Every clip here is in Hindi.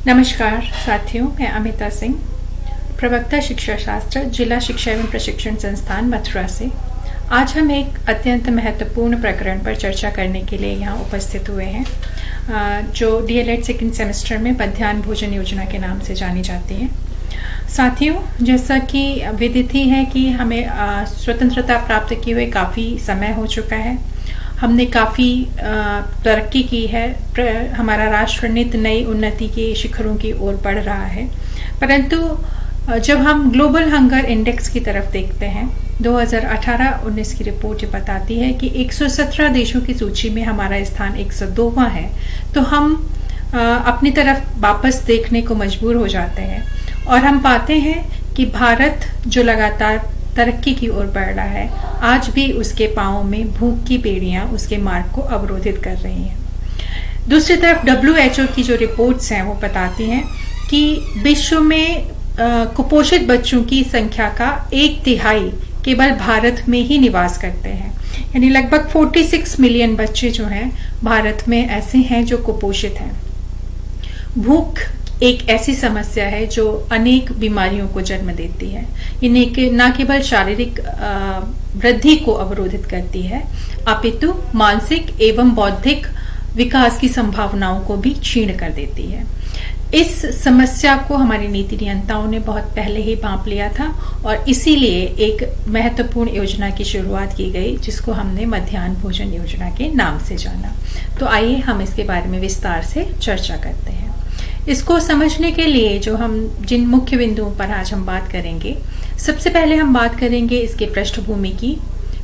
नमस्कार साथियों, मैं अमिता सिंह, प्रवक्ता शिक्षा शास्त्र, जिला शिक्षा एवं प्रशिक्षण संस्थान मथुरा से। आज हम एक अत्यंत महत्वपूर्ण प्रकरण पर चर्चा करने के लिए यहाँ उपस्थित हुए हैं, जो डीएलएड सेकंड सेमेस्टर में मध्याह्न भोजन योजना के नाम से जानी जाती है। साथियों, जैसा कि विदित ही है कि हमें स्वतंत्रता प्राप्त किए हुए काफ़ी समय हो चुका है। हमने काफ़ी तरक्की की है, हमारा राष्ट्र नित नई उन्नति के शिखरों की ओर बढ़ रहा है। परंतु जब हम ग्लोबल हंगर इंडेक्स की तरफ देखते हैं, 2018-19 की रिपोर्ट ये बताती है कि 117 देशों की सूची में हमारा स्थान 102वां है। तो हम अपनी तरफ वापस देखने को मजबूर हो जाते हैं और हम पाते हैं कि भारत जो लगातार तरक्की की ओर बढ़ रहा है, आज भी उसके पांवों में भूख की बेड़ियां उसके मार्ग को अवरोधित कर रही हैं। दूसरी तरफ WHO की जो रिपोर्ट्स हैं वो बताती हैं कि विश्व में कुपोषित बच्चों की संख्या का 1/3 केवल भारत में ही निवास करते हैं। यानी लगभग 46 मिलियन बच्चे जो हैं भारत में ऐसे हैं जो कुपोषित हैं। भूख एक ऐसी समस्या है जो अनेक बीमारियों को जन्म देती है। ये न केवल शारीरिक वृद्धि को अवरोधित करती है, अपितु मानसिक एवं बौद्धिक विकास की संभावनाओं को भी क्षीण कर देती है। इस समस्या को हमारी नीति नियंताओं ने बहुत पहले ही भांप लिया था और इसीलिए एक महत्वपूर्ण योजना की शुरुआत की गई, जिसको हमने मध्याह्न भोजन योजना के नाम से जाना। तो आइए हम इसके बारे में विस्तार से चर्चा करते हैं। इसको समझने के लिए जिन मुख्य बिंदुओं पर आज हम बात करेंगे, सबसे पहले हम बात करेंगे इसके पृष्ठभूमि की।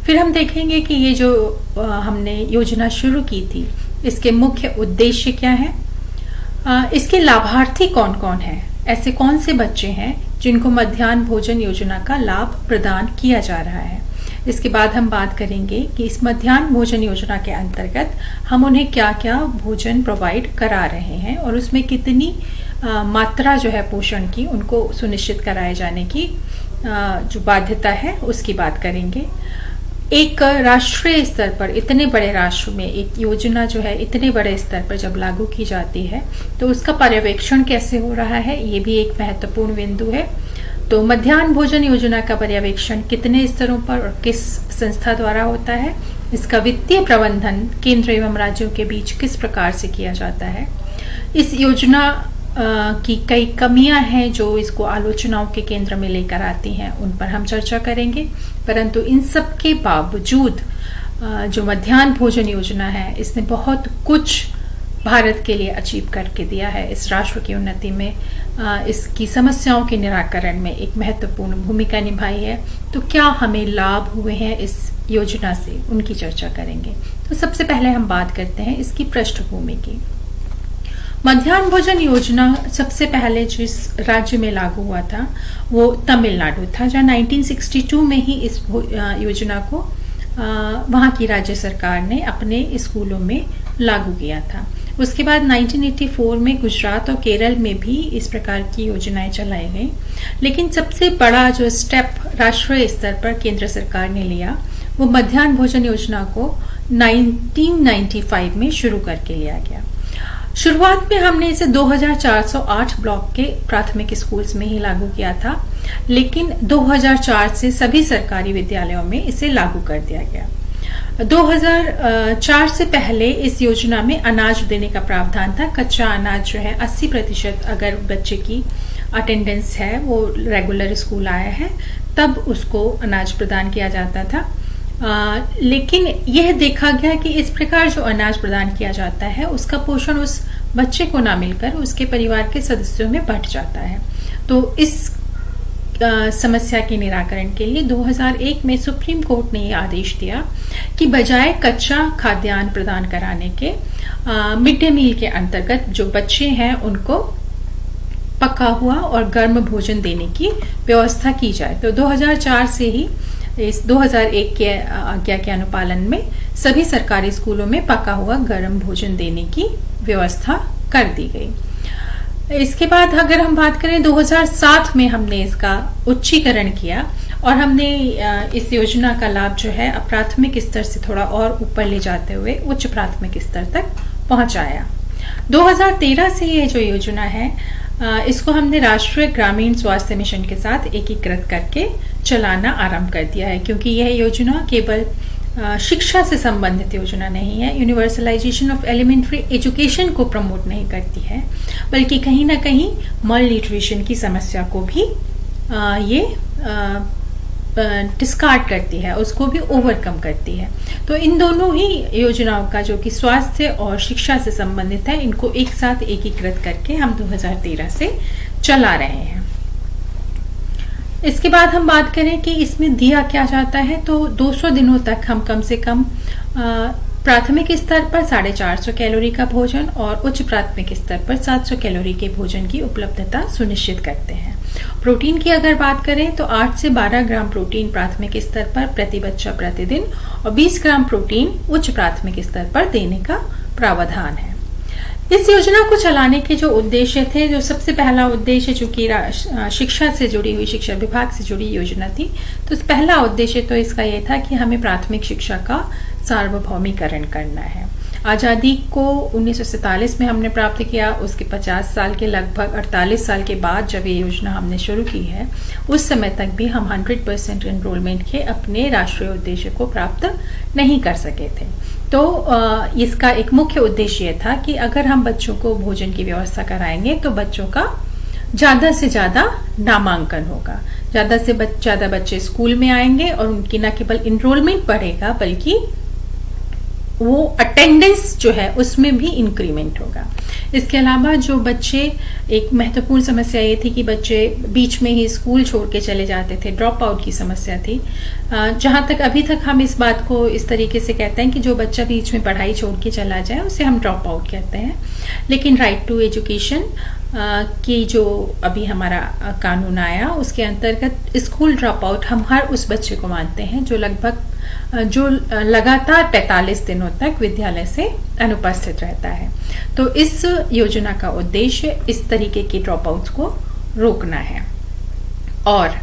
फिर हम देखेंगे कि ये जो हमने योजना शुरू की थी, इसके मुख्य उद्देश्य क्या है, इसके लाभार्थी कौन कौन हैं, ऐसे कौन से बच्चे हैं जिनको मध्याह्न भोजन योजना का लाभ प्रदान किया जा रहा है। इसके बाद हम बात करेंगे कि इस मध्याह्न भोजन योजना के अंतर्गत हम उन्हें क्या क्या भोजन प्रोवाइड करा रहे हैं और उसमें कितनी मात्रा जो है पोषण की उनको सुनिश्चित कराए जाने की जो बाध्यता है उसकी बात करेंगे। एक राष्ट्रीय स्तर पर, इतने बड़े राष्ट्र में एक योजना जो है इतने बड़े स्तर पर जब लागू की जाती है तो उसका पर्यवेक्षण कैसे हो रहा है, ये भी एक महत्वपूर्ण बिंदु है। तो मध्याह्न भोजन योजना का पर्यवेक्षण कितने स्तरों पर और किस संस्था द्वारा होता है, इसका वित्तीय प्रबंधन केंद्र एवं राज्यों के बीच किस प्रकार से किया जाता है, इस योजना की कई कमियां हैं जो इसको आलोचनाओं के केंद्र में लेकर आती हैं, उन पर हम चर्चा करेंगे। परंतु इन सब के बावजूद जो मध्याह्न भोजन योजना है, इसने बहुत कुछ भारत के लिए अचीव करके दिया है। इस राष्ट्र की उन्नति में, इसकी समस्याओं के निराकरण में एक महत्वपूर्ण भूमिका निभाई है। तो क्या हमें लाभ हुए हैं इस योजना से, उनकी चर्चा करेंगे। तो सबसे पहले हम बात करते हैं इसकी पृष्ठभूमि की। मध्याह्न भोजन योजना सबसे पहले जिस राज्य में लागू हुआ था वो तमिलनाडु था, जहाँ 1962 में ही इस योजना को वहाँ की राज्य सरकार ने अपने स्कूलों में लागू किया था। उसके बाद 1984 में गुजरात और केरल में भी इस प्रकार की योजनाएं चलाई गई। लेकिन सबसे बड़ा जो स्टेप राष्ट्रीय स्तर पर केंद्र सरकार ने लिया वो मध्याह्न भोजन योजना को 1995 में शुरू करके लिया गया। शुरुआत में हमने इसे 2408 ब्लॉक के प्राथमिक स्कूल्स में ही लागू किया था, लेकिन 2004 से सभी सरकारी विद्यालयों में इसे लागू कर दिया गया। 2004 से पहले इस योजना में अनाज देने का प्रावधान था। कच्चा अनाज जो है 80% अगर बच्चे की अटेंडेंस है, वो रेगुलर स्कूल आया है, तब उसको अनाज प्रदान किया जाता था। लेकिन यह देखा गया कि इस प्रकार जो अनाज प्रदान किया जाता है उसका पोषण उस बच्चे को ना मिलकर उसके परिवार के सदस्यों में बंट जाता है। तो इस समस्या के निराकरण के लिए 2001 में सुप्रीम कोर्ट ने यह आदेश दिया कि बजाय कच्चा खाद्यान्न प्रदान कराने के मिड डे मील के अंतर्गत जो बच्चे हैं उनको पका हुआ और गर्म भोजन देने की व्यवस्था की जाए। तो 2004 से ही इस 2001 के आज्ञा के अनुपालन में सभी सरकारी स्कूलों में पका हुआ गर्म भोजन देने की व्यवस्था कर दी गई। इसके बाद अगर हम बात करें 2007 में हमने इसका उच्चीकरण किया और हमने इस योजना का लाभ जो है प्राथमिक स्तर से थोड़ा और ऊपर ले जाते हुए उच्च प्राथमिक स्तर तक पहुंचाया। 2013 से ये जो योजना है इसको हमने राष्ट्रीय ग्रामीण स्वास्थ्य मिशन के साथ एकीकृत करके चलाना आरंभ कर दिया है, क्योंकि यह योजना केवल शिक्षा से संबंधित योजना नहीं है, यूनिवर्सलाइजेशन ऑफ एलिमेंट्री एजुकेशन को प्रमोट नहीं करती है, बल्कि कहीं ना कहीं मल न्यूट्रिशन की समस्या को भी ये डिस्कार्ड करती है, उसको भी ओवरकम करती है। तो इन दोनों ही योजनाओं का जो कि स्वास्थ्य और शिक्षा से संबंधित है, इनको एक साथ एकीकृत करके हम 2013 से चला रहे हैं। इसके बाद हम बात करें कि इसमें दिया क्या जाता है, तो 200 दिनों तक हम कम से कम प्राथमिक स्तर पर 450 कैलोरी का भोजन और उच्च प्राथमिक स्तर पर 700 कैलोरी के भोजन की उपलब्धता सुनिश्चित करते हैं। प्रोटीन की अगर बात करें तो 8 से 12 ग्राम प्रोटीन प्राथमिक स्तर पर प्रति बच्चा प्रतिदिन और 20 ग्राम प्रोटीन उच्च प्राथमिक स्तर पर देने का प्रावधान है। इस योजना को चलाने के जो उद्देश्य थे, जो सबसे पहला उद्देश्य चूंकि शिक्षा से जुड़ी हुई, शिक्षा विभाग से जुड़ी योजना थी, तो पहला उद्देश्य तो इसका यह था कि हमें प्राथमिक शिक्षा का सार्वभौमिकरण करना है। आजादी को 1947 में हमने प्राप्त किया, उसके 50 साल के लगभग 48 साल के बाद जब ये योजना हमने शुरू की है, उस समय तक भी हम 100% एनरोलमेंट के अपने राष्ट्रीय उद्देश्य को प्राप्त नहीं कर सके थे। तो इसका एक मुख्य उद्देश्य यह था कि अगर हम बच्चों को भोजन की व्यवस्था कराएंगे तो बच्चों का ज्यादा से ज्यादा नामांकन होगा, ज्यादा से ज्यादा बच्चे स्कूल में आएंगे और उनकी न केवल इनरोलमेंट बढ़ेगा बल्कि वो अटेंडेंस जो है उसमें भी इंक्रीमेंट होगा। इसके अलावा जो बच्चे, एक महत्वपूर्ण समस्या ये थी कि बच्चे बीच में ही स्कूल छोड़ के चले जाते थे, ड्रॉप आउट की समस्या थी। जहां तक अभी तक हम इस बात को इस तरीके से कहते हैं कि जो बच्चा बीच में पढ़ाई छोड़ के चला जाए उसे हम ड्रॉप आउट कहते हैं, लेकिन राइट टू एजुकेशन की जो अभी हमारा कानून आया उसके अंतर्गत स्कूल ड्रॉप आउट हम हर उस बच्चे को मानते हैं जो लगातार 45 दिनों तक विद्यालय से अनुपस्थित रहता है। तो इस योजना का उद्देश्य इस तरीके के ड्रॉप आउट्स को रोकना है। और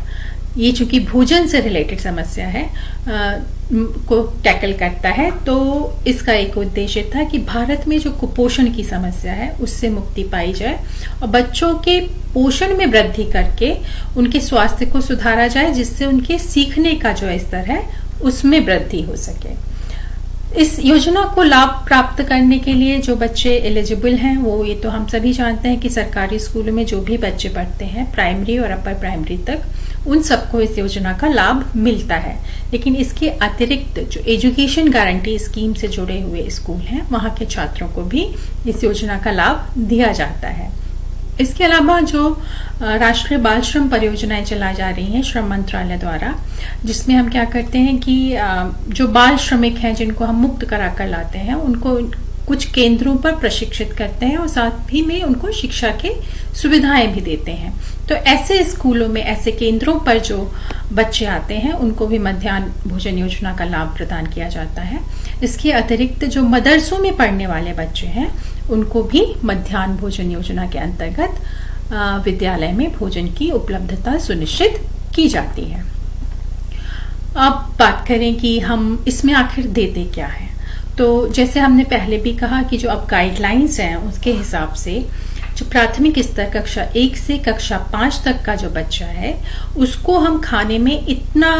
ये चूंकि भोजन से रिलेटेड समस्या है को टैकल करता है, तो इसका एक उद्देश्य था कि भारत में जो कुपोषण की समस्या है उससे मुक्ति पाई जाए और बच्चों के पोषण में वृद्धि करके उनके स्वास्थ्य को सुधारा जाए, जिससे उनके सीखने का जो स्तर है उसमें वृद्धि हो सके। इस योजना को लाभ प्राप्त करने के लिए जो बच्चे एलिजिबल हैं, वो ये तो हम सभी जानते हैं कि सरकारी स्कूलों में जो भी बच्चे पढ़ते हैं प्राइमरी और अपर प्राइमरी तक, उन सबको इस योजना का लाभ मिलता है। लेकिन इसके अतिरिक्त जो एजुकेशन गारंटी स्कीम से जुड़े हुए स्कूल हैं, वहां के छात्रों को भी इस योजना का लाभ दिया जाता है। इसके अलावा जो राष्ट्रीय बाल श्रम परियोजनाएं चलाई जा रही हैं श्रम मंत्रालय द्वारा, जिसमें हम क्या करते हैं कि जो बाल श्रमिक हैं जिनको हम मुक्त कराकर लाते हैं उनको कुछ केंद्रों पर प्रशिक्षित करते हैं और साथ ही में उनको शिक्षा के सुविधाएं भी देते हैं। तो ऐसे स्कूलों में, ऐसे केंद्रों पर जो बच्चे आते हैं उनको भी मध्याह्न भोजन योजना का लाभ प्रदान किया जाता है। इसके अतिरिक्त जो मदरसों में पढ़ने वाले बच्चे हैं उनको भी मध्याह्न भोजन योजना के अंतर्गत विद्यालय में भोजन की उपलब्धता सुनिश्चित की जाती है। अब बात करें कि हम इसमें आखिर देते क्या है, तो जैसे हमने पहले भी कहा कि जो अब गाइडलाइंस हैं उसके हिसाब से जो प्राथमिक स्तर कक्षा 1 से कक्षा 5 तक का जो बच्चा है उसको हम खाने में इतना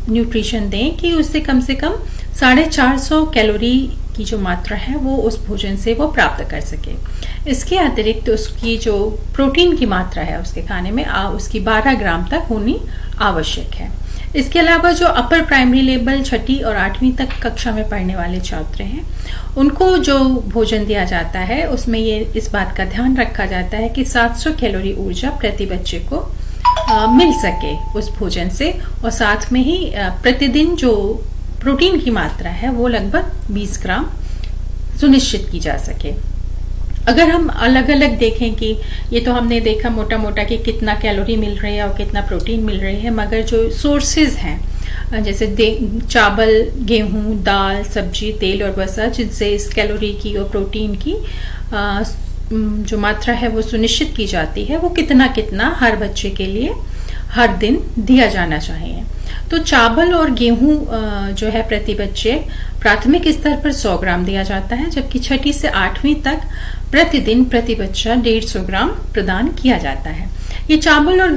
न्यूट्रिशन दें कि उससे कम 450 कैलोरी की जो मात्रा है वो उस भोजन से वो प्राप्त कर सके। इसके अतिरिक्त उसकी जो प्रोटीन की मात्रा है उसके खाने में उसकी 12 ग्राम तक होनी आवश्यक है। इसके अलावा जो अपर प्राइमरी लेवल 6ठी और 8वीं तक कक्षा में पढ़ने वाले छात्र हैं उनको जो भोजन दिया जाता है उसमें ये इस बात का ध्यान रखा जाता है कि 700 कैलोरी ऊर्जा प्रति बच्चे को मिल सके उस भोजन से, और साथ में ही प्रतिदिन जो प्रोटीन की मात्रा है वो लगभग 20 ग्राम सुनिश्चित की जा सके। अगर हम अलग अलग देखें कि ये तो हमने देखा मोटा मोटा कि कितना कैलोरी मिल रही है और कितना प्रोटीन मिल रही है, मगर जो सोर्सेज हैं जैसे चावल, गेहूं, दाल, सब्जी, तेल और वसा, जिनसे इस कैलोरी की और प्रोटीन की जो मात्रा है वो सुनिश्चित की जाती है, वो कितना कितना हर बच्चे के लिए हर दिन दिया जाना चाहिए। तो चावल और गेहूं जो है प्रति बच्चे प्राथमिक स्तर पर 100 ग्राम दिया जाता है, जबकि छठी से 8वीं तक प्रतिदिन प्रति बच्चा 150 ग्राम प्रदान किया जाता है। ये चावल और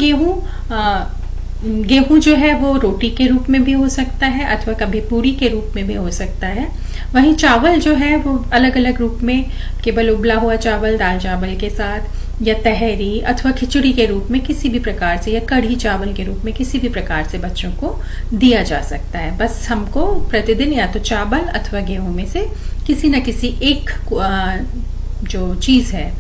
गेहूं जो है वो रोटी के रूप में भी हो सकता है अथवा कभी पूरी के रूप में भी हो सकता है। वहीं चावल जो है वो अलग अलग रूप में, केवल उबला हुआ चावल दाल चावल के साथ, या तहरी अथवा खिचड़ी के रूप में किसी भी प्रकार से, या कढ़ी चावल के रूप में किसी भी प्रकार से बच्चों को दिया जा सकता है। बस हमको प्रतिदिन या तो चावल अथवा गेहूं में से किसी न किसी एक जो चीज है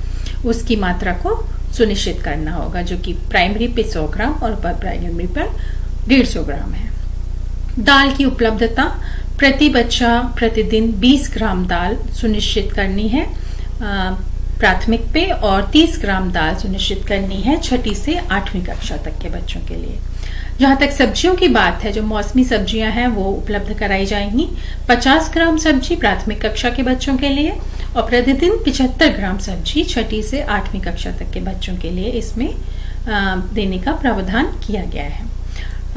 उसकी मात्रा को सुनिश्चित करना होगा, जो कि प्राइमरी पे 100 ग्राम और अपर प्राइमरी पर 150 ग्राम है। दाल की उपलब्धता, प्रति बच्चा प्रतिदिन 20 ग्राम दाल सुनिश्चित करनी है प्राथमिक पे, और 30 ग्राम दाल सुनिश्चित करनी है छठी से 8वीं कक्षा तक के बच्चों के लिए। जहां तक सब्जियों की बात है, जो मौसमी सब्जियां हैं वो उपलब्ध कराई जाएंगी। 50 ग्राम सब्जी प्राथमिक कक्षा के बच्चों के लिए और प्रतिदिन 75 ग्राम सब्जी छठी से 8वीं कक्षा तक के बच्चों के लिए इसमें देने का प्रावधान किया गया है।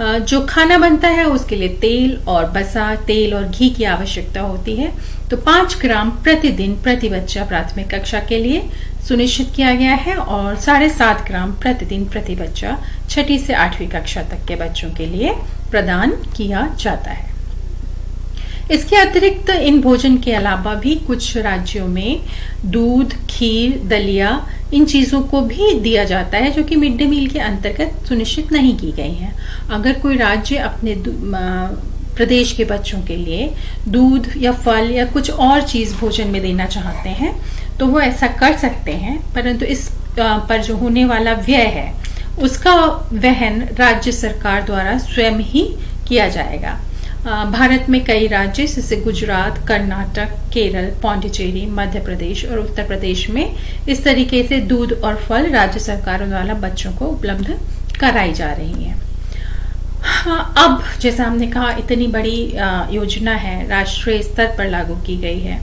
जो खाना बनता है उसके लिए तेल और बसा, तेल और घी की आवश्यकता होती है, तो 5 ग्राम प्रतिदिन प्रति बच्चा प्राथमिक कक्षा के लिए सुनिश्चित किया गया है और 7.5 ग्राम प्रतिदिन प्रति बच्चा छठी से 8वीं कक्षा तक के बच्चों के लिए प्रदान किया जाता है। इसके अतिरिक्त इन भोजन के अलावा भी कुछ राज्यों में दूध, खीर, दलिया, इन चीजों को भी दिया जाता है, जो कि मिड डे मील के अंतर्गत सुनिश्चित नहीं की गई हैं। अगर कोई राज्य अपने प्रदेश के बच्चों के लिए दूध या फल या कुछ और चीज भोजन में देना चाहते हैं तो वो ऐसा कर सकते हैं, परंतु इस पर जो होने वाला व्यय है उसका वहन राज्य सरकार द्वारा स्वयं ही किया जाएगा। भारत में कई राज्य जैसे गुजरात, कर्नाटक, केरल, पौंडीचेरी, मध्य प्रदेश और उत्तर प्रदेश में इस तरीके से दूध और फल राज्य सरकारों द्वारा बच्चों को उपलब्ध कराई जा रही है। हाँ, अब जैसा हमने कहा इतनी बड़ी योजना है, राष्ट्रीय स्तर पर लागू की गई है।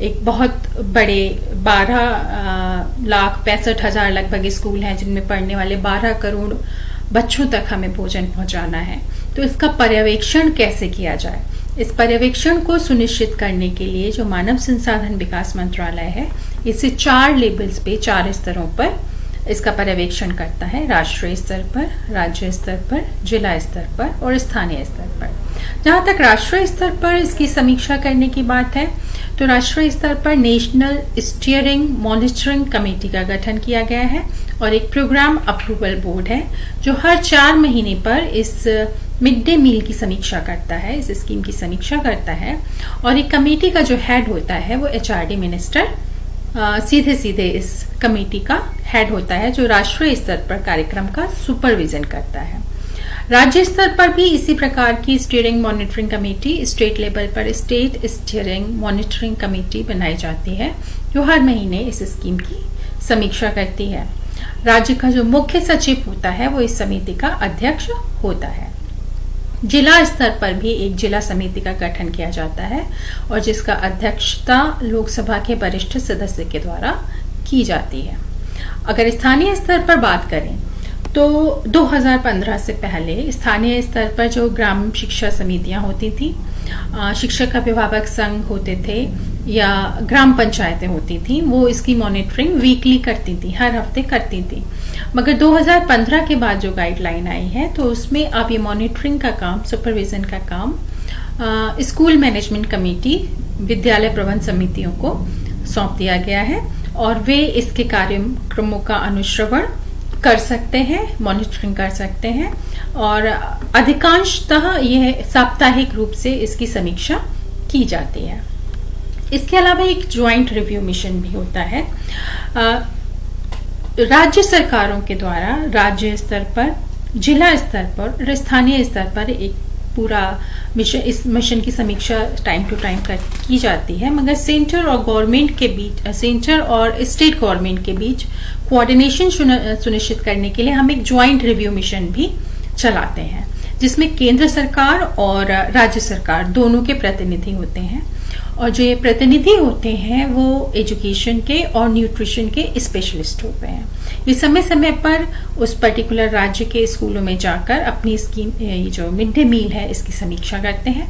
एक बहुत बड़े 12,65,000 लगभग स्कूल हैं जिनमें पढ़ने वाले 12 करोड़ बच्चों तक हमें भोजन पहुंचाना है। तो इसका पर्यवेक्षण कैसे किया जाए? इस पर्यवेक्षण को सुनिश्चित करने के लिए जो मानव संसाधन विकास मंत्रालय है, इसे 4 लेवल्स पे, 4 स्तरों पर इसका पर्यवेक्षण करता है। राष्ट्रीय स्तर पर, राज्य स्तर पर, जिला स्तर पर और स्थानीय स्तर पर। जहां तक राष्ट्रीय स्तर पर इसकी समीक्षा करने की बात है, तो राष्ट्रीय स्तर पर नेशनल स्टीयरिंग मॉनिटरिंग कमेटी का गठन किया गया है और एक प्रोग्राम अप्रूवल बोर्ड है जो हर 4 महीने पर इस मिड डे मील की समीक्षा करता है, इस स्कीम की समीक्षा करता है। और एक कमेटी का जो हेड होता है वो HRD मिनिस्टर सीधे सीधे इस कमेटी का हेड होता है, जो राष्ट्रीय स्तर पर कार्यक्रम का सुपरविजन करता है। राज्य स्तर पर भी इसी प्रकार की steering monitoring committee, state level पर स्टेट स्टीयरिंग मॉनिटरिंग कमेटी बनाई जाती है, जो हर महीने इस स्कीम की समीक्षा करती है। राज्य का जो मुख्य सचिव होता है वो इस समिति का अध्यक्ष होता है। जिला स्तर पर भी एक जिला समिति का गठन किया जाता है और जिसका अध्यक्षता लोकसभा के वरिष्ठ सदस्य के द्वारा की जाती है। अगर स्थानीय स्तर पर बात करें तो 2015 से पहले स्थानीय स्तर पर जो ग्राम शिक्षा समितियां होती थी, शिक्षक अभिभावक संघ होते थे या ग्राम पंचायतें होती थी, वो इसकी मॉनिटरिंग वीकली करती थी, हर हफ्ते करती थी। मगर 2015 के बाद जो गाइडलाइन आई है तो उसमें अब ये मॉनिटरिंग का काम, सुपरविजन का काम स्कूल मैनेजमेंट कमेटी, विद्यालय प्रबंध समितियों को सौंप दिया गया है और वे इसके कार्यक्रमों का अनुश्रवण कर सकते हैं, मॉनिटरिंग कर सकते हैं और अधिकांशतः यह साप्ताहिक रूप से इसकी समीक्षा की जाती है। इसके अलावा एक ज्वाइंट रिव्यू मिशन भी होता है राज्य सरकारों के द्वारा, राज्य स्तर पर, जिला स्तर पर और स्थानीय स्तर पर एक पूरा मिशन, इस मिशन की समीक्षा टाइम टू टाइम की जाती है। मगर सेंटर और गवर्नमेंट के बीच, सेंटर और स्टेट गवर्नमेंट के बीच कोऑर्डिनेशन सुनिश्चित करने के लिए हम एक ज्वाइंट रिव्यू मिशन भी चलाते हैं, जिसमें केंद्र सरकार और राज्य सरकार दोनों के प्रतिनिधि होते हैं और जो ये प्रतिनिधि होते हैं वो एजुकेशन के और न्यूट्रिशन के स्पेशलिस्ट होते हैं। ये समय समय पर उस पर्टिकुलर राज्य के स्कूलों में जाकर अपनी स्कीम, ये जो मिड डे मील है, इसकी समीक्षा करते हैं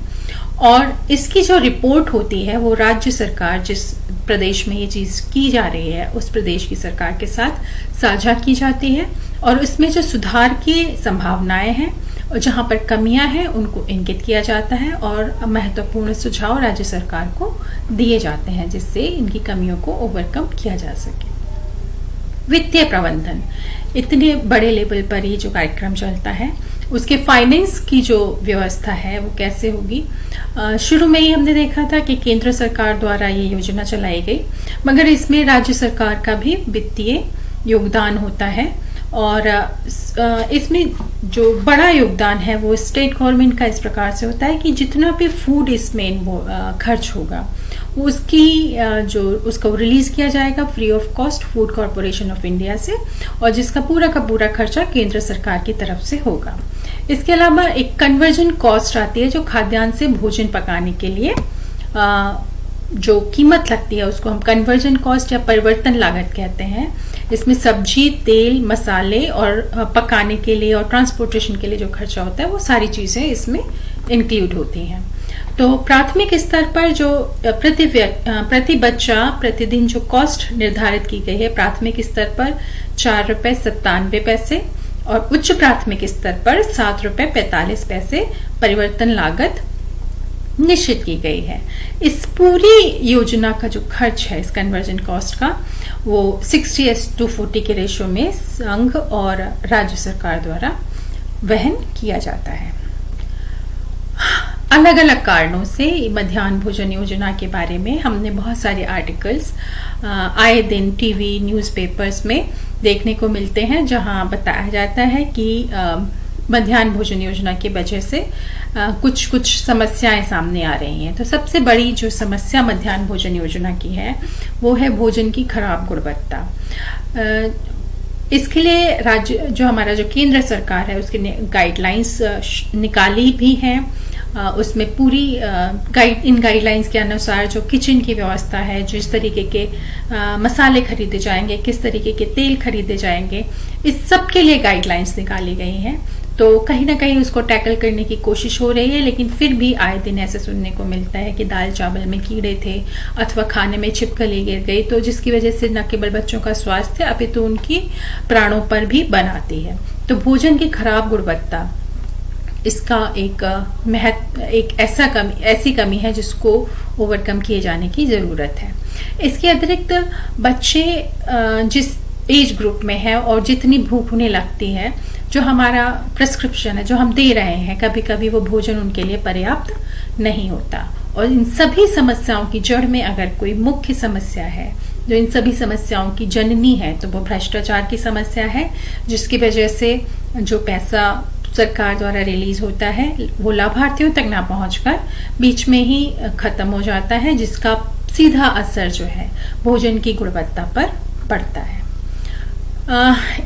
और इसकी जो रिपोर्ट होती है वो राज्य सरकार, जिस प्रदेश में ये चीज की जा रही है उस प्रदेश की सरकार के साथ साझा की जाती है और उसमें जो सुधार की संभावनाएं हैं और जहां पर कमियां हैं उनको इंगित किया जाता है और महत्वपूर्ण सुझाव राज्य सरकार को दिए जाते हैं जिससे इनकी कमियों को ओवरकम किया जा सके। वित्तीय प्रबंधन, इतने बड़े लेवल पर ये जो कार्यक्रम चलता है उसके फाइनेंस की जो व्यवस्था है वो कैसे होगी। शुरू में ही हमने देखा था कि केंद्र सरकार द्वारा ये योजना चलाई गई, मगर इसमें राज्य सरकार का भी वित्तीय योगदान होता है और इसमें जो बड़ा योगदान है वो स्टेट गवर्नमेंट का इस प्रकार से होता है कि जितना भी फूड इसमें खर्च होगा उसकी जो उसको रिलीज किया जाएगा free of cost food corporation of India से और जिसका पूरा का पूरा खर्चा केंद्र सरकार की तरफ से होगा। इसके अलावा एक कन्वर्जन कॉस्ट आती है जो खाद्यान्न से भोजन पकाने के लिए जो कीमत लगती है उसको हम कन्वर्जन कॉस्ट या परिवर्तन लागत कहते हैं। इसमें सब्जी, तेल, मसाले और पकाने के लिए और ट्रांसपोर्टेशन के लिए जो खर्चा होता है वो सारी चीजें इसमें इंक्लूड होती हैं। तो प्राथमिक स्तर पर जो प्रति बच्चा प्रतिदिन जो कॉस्ट निर्धारित की गई है प्राथमिक स्तर पर ₹4.97 और उच्च प्राथमिक स्तर पर ₹7.45 परिवर्तन लागत निश्चित की गई है। इस पूरी योजना का जो खर्च है इस कन्वर्जन कॉस्ट का वो 60:40 के रेशो में संघ और राज्य सरकार द्वारा वहन किया जाता है। अलग अलग कारणों से मध्याह्न भोजन योजना के बारे में हमने बहुत सारे आर्टिकल्स आए दिन टीवी न्यूज़पेपर्स में देखने को मिलते हैं जहां बताया जाता है कि मध्याह्न भोजन योजना की वजह से कुछ समस्याएं सामने आ रही हैं। तो सबसे बड़ी जो समस्या मध्याह्न भोजन योजना की है वो है भोजन की खराब गुणवत्ता। इसके लिए राज्य जो हमारा जो केंद्र सरकार है उसकी गाइडलाइंस निकाली भी हैं। उसमें पूरी इन गाइडलाइंस के अनुसार जो किचन की व्यवस्था है, जिस तरीके के मसाले खरीदे जाएंगे, किस तरीके के तेल खरीदे जाएंगे, इस सब के लिए गाइडलाइंस निकाली गई हैं। तो कहीं ना कहीं उसको टैकल करने की कोशिश हो रही है, लेकिन फिर भी आए दिन ऐसे सुनने को मिलता है कि दाल चावल में कीड़े थे अथवा खाने में छिपकली गिर गई, तो जिसकी वजह से न केवल बच्चों का स्वास्थ्य अपितु उनकी प्राणों पर भी बन आती है। तो भोजन की खराब गुणवत्ता इसका एक ऐसी कमी है जिसको ओवरकम किए जाने की जरूरत है। इसके अतिरिक्त बच्चे जिस एज ग्रुप में है और जितनी भूख उन्हें लगती है, जो हमारा प्रिस्क्रिप्शन है जो हम दे रहे हैं, कभी कभी वो भोजन उनके लिए पर्याप्त नहीं होता। और इन सभी समस्याओं की जड़ में अगर कोई मुख्य समस्या है जो इन सभी समस्याओं की जननी है तो वो भ्रष्टाचार की समस्या है, जिसकी वजह से जो पैसा सरकार द्वारा रिलीज होता है वो लाभार्थियों तक ना पहुंचकर बीच में ही खत्म हो जाता है, जिसका सीधा असर जो है भोजन की गुणवत्ता पर पड़ता है।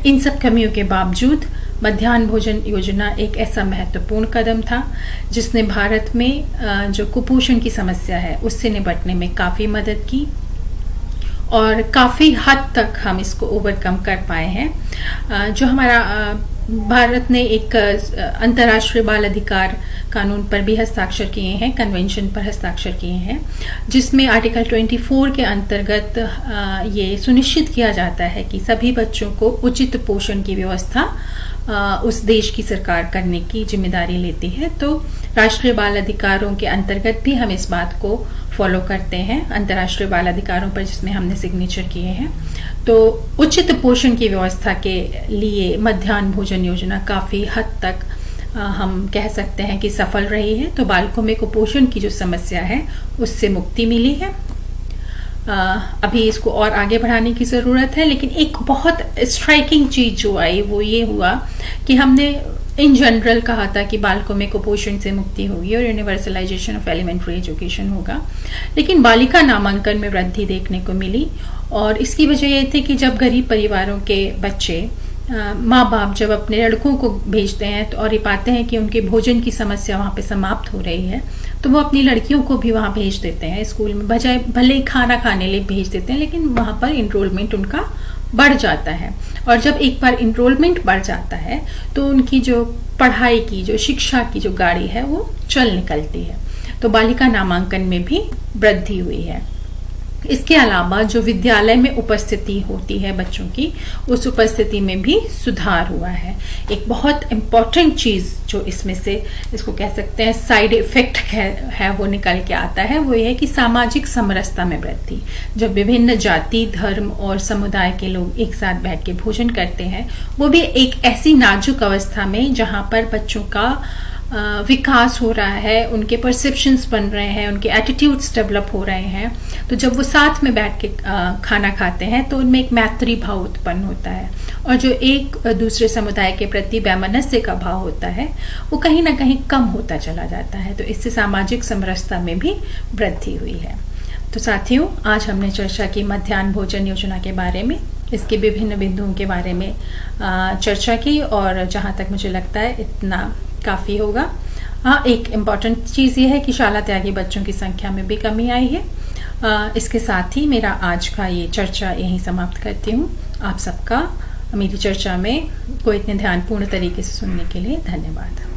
इन सब कमियों के बावजूद मध्याह्न भोजन योजना एक ऐसा महत्वपूर्ण कदम था जिसने भारत में जो कुपोषण की समस्या है उससे निपटने में काफी मदद की और काफी हद तक हम इसको ओवरकम कर पाए हैं। जो हमारा भारत ने एक अंतर्राष्ट्रीय बाल अधिकार कानून पर भी हस्ताक्षर किए हैं, कन्वेंशन पर हस्ताक्षर किए हैं, जिसमें आर्टिकल 24 के अंतर्गत ये सुनिश्चित किया जाता है कि सभी बच्चों को उचित पोषण की व्यवस्था उस देश की सरकार करने की जिम्मेदारी लेती है। तो राष्ट्रीय बाल अधिकारों के अंतर्गत भी हम इस बात को फॉलो करते हैं, अंतर्राष्ट्रीय बाल अधिकारों पर जिसमें हमने सिग्नेचर किए हैं। तो उचित पोषण की व्यवस्था के लिए मध्याह्न भोजन योजना काफी हद तक हम कह सकते हैं कि सफल रही है। तो बालकों में कुपोषण की जो समस्या है उससे मुक्ति मिली है। अभी इसको और आगे बढ़ाने की जरूरत है, लेकिन एक बहुत स्ट्राइकिंग चीज जो आई वो ये हुआ कि हमने इन जनरल कहा था कि बालकों में कुपोषण से मुक्ति होगी और यूनिवर्सलाइजेशन ऑफ एलिमेंट्री एजुकेशन होगा, लेकिन बालिका नामांकन में वृद्धि देखने को मिली। और इसकी वजह ये थी कि जब गरीब परिवारों के बच्चे माँ बाप जब अपने लड़कों को भेजते हैं तो और ये पाते हैं कि उनके भोजन की समस्या वहाँ पे समाप्त हो रही है, तो वो अपनी लड़कियों को भी वहाँ भेज देते हैं स्कूल में, बजाय भले ही खाना खाने लिए भेज देते हैं, लेकिन वहाँ पर इनरोलमेंट उनका बढ़ जाता है। और जब एक बार इनरोलमेंट बढ़ जाता है तो उनकी जो पढ़ाई की, जो शिक्षा की जो गाड़ी है वो चल निकलती है। तो बालिका नामांकन में भी वृद्धि हुई है। इसके अलावा जो विद्यालय में उपस्थिति होती है बच्चों की, उस उपस्थिति में भी सुधार हुआ है। एक बहुत इम्पॉर्टेंट चीज जो इसमें से, इसको कह सकते हैं साइड इफेक्ट है वो निकल के आता है, वो ये है कि सामाजिक समरसता में वृद्धि। जब विभिन्न जाति, धर्म और समुदाय के लोग एक साथ बैठ के भोजन करते हैं, वो भी एक ऐसी नाजुक अवस्था में जहां पर बच्चों का विकास हो रहा है, उनके परसेप्शंस बन रहे हैं, उनके एटीट्यूड्स डेवलप हो रहे हैं। तो जब वो साथ में बैठ के खाना खाते हैं तो उनमें एक मैत्री भाव उत्पन्न होता है, और जो एक दूसरे समुदाय के प्रति वैमनस्य का भाव होता है वो कहीं ना कहीं कम होता चला जाता है। तो इससे सामाजिक समरसता में भी वृद्धि हुई है। तो साथियों, आज हमने चर्चा की मध्याह्न भोजन योजना के बारे में, इसके विभिन्न बिंदुओं के बारे में चर्चा की, और जहां तक मुझे लगता है इतना काफी होगा। हाँ, एक इम्पॉर्टेंट चीज ये है कि शाला त्यागी बच्चों की संख्या में भी कमी आई है। इसके साथ ही मेरा आज का ये चर्चा यहीं समाप्त करती हूँ। आप सबका मेरी चर्चा में को इतने ध्यानपूर्ण तरीके से सुनने के लिए धन्यवाद।